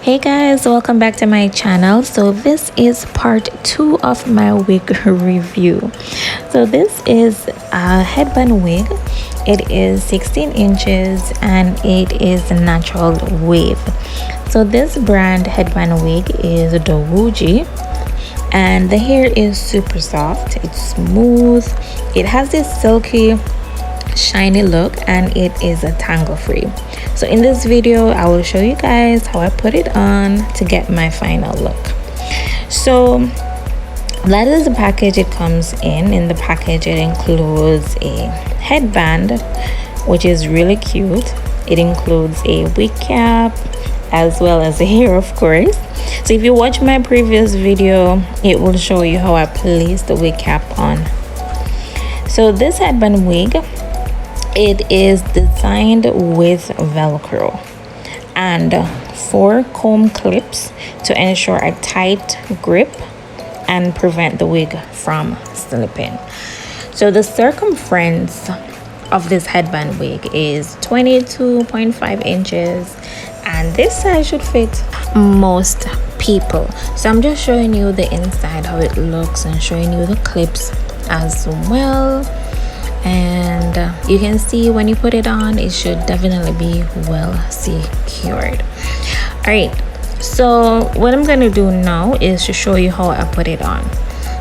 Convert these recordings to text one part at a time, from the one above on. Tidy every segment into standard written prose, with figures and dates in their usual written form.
Hey guys, welcome back to my channel. So this is part 2 of my wig review. So this is a headband wig. It is 16 inches and it is a natural wave. So this brand headband wig is Dowugie, and the hair is super soft, it's smooth, it has this silky shiny look, and it is a tangle free. So in this video I will show you guys how I put it on to get my final look. So that is the package it comes in the package. It includes a headband, which is really cute. It includes a wig cap as well as a hair, of course. So if you watch my previous video, it will show you how I place the wig cap on. So this headband wig, it is designed with Velcro and 4 comb clips to ensure a tight grip and prevent the wig from slipping. So the circumference of this headband wig is 22.5 inches, and this size should fit most people. So I'm just showing you the inside, how it looks, and showing you the clips as well. And you can see when you put it on, it should definitely be well secured. All right, so what I'm gonna do now is to show you how I put it on.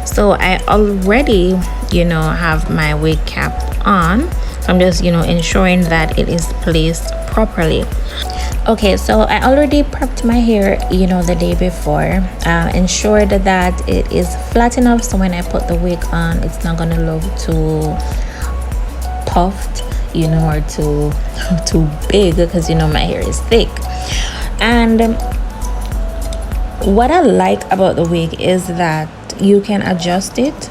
So I already have my wig cap on. I'm just ensuring that it is placed properly. Okay, so I already prepped my hair the day before, ensured that it is flat enough so when I put the wig on, it's not gonna look too puffed or too big, because my hair is thick. And what I like about the wig is that you can adjust it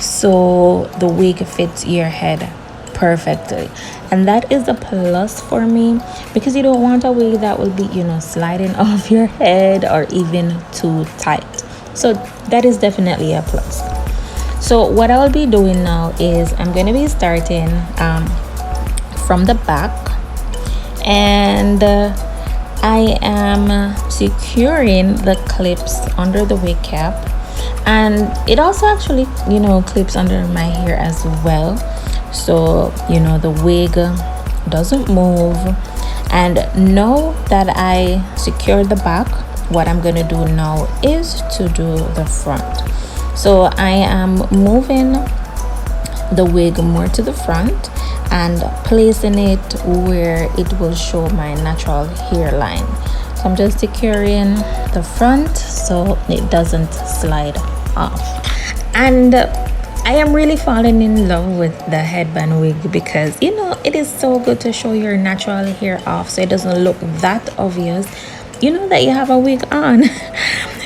so the wig fits your head perfectly, and that is a plus for me, because you don't want a wig that will be sliding off your head or even too tight. So that is definitely a plus. So what I'll be doing now is I'm going to be starting from the back, and I am securing the clips under the wig cap, and it also actually clips under my hair as well, so the wig doesn't move. And now that I secured the back, what I'm going to do now is to do the front. So I am moving the wig more to the front and placing it where it will show my natural hairline. So I'm just securing the front so it doesn't slide off. And I am really falling in love with the headband wig, because it is so good to show your natural hair off, so it doesn't look that obvious that you have a wig on.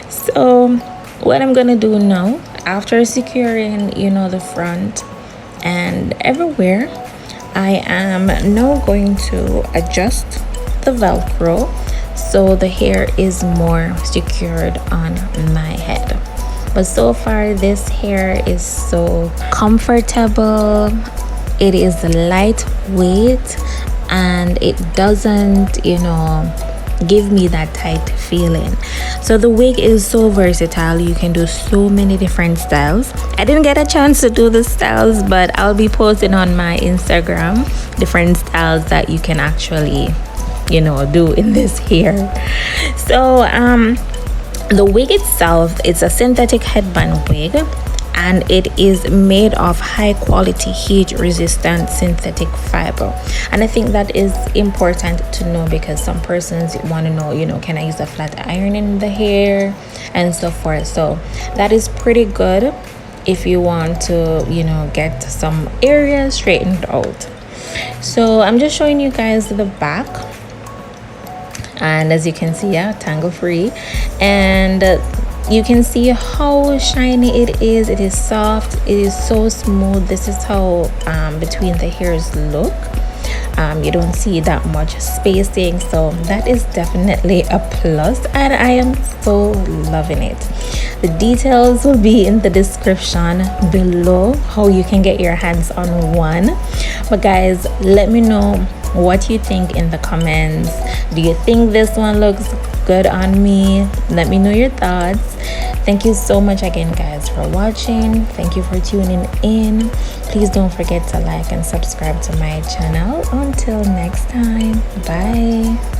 So what I'm gonna do now, after securing the front and everywhere, I am now going to adjust the Velcro so the hair is more secured on my head. But so far this hair is so comfortable, it is lightweight, and it doesn't give me that tight feeling. So the wig is so versatile, you can do so many different styles. I didn't get a chance to do the styles, but I'll be posting on my Instagram different styles that you can actually do in this hair. So the wig itself, it's a synthetic headband wig, and it is made of high quality heat resistant synthetic fiber. And I think that is important to know, because some persons want to know can I use a flat iron in the hair and so forth. So that is pretty good if you want to get some areas straightened out. So I'm just showing you guys the back, and as you can see, tangle free, and you can see how shiny it is. It is soft, it is so smooth. This is how between the hairs look. You don't see that much spacing, so that is definitely a plus, and I am so loving it. The details will be in the description below, how you can get your hands on one. But guys, let me know what you think in the comments. Do you think this one looks good on me. Let me know your thoughts. Thank you so much again, guys, for watching. Thank you for tuning in. Please don't forget to like and subscribe to my channel. Until next time, bye.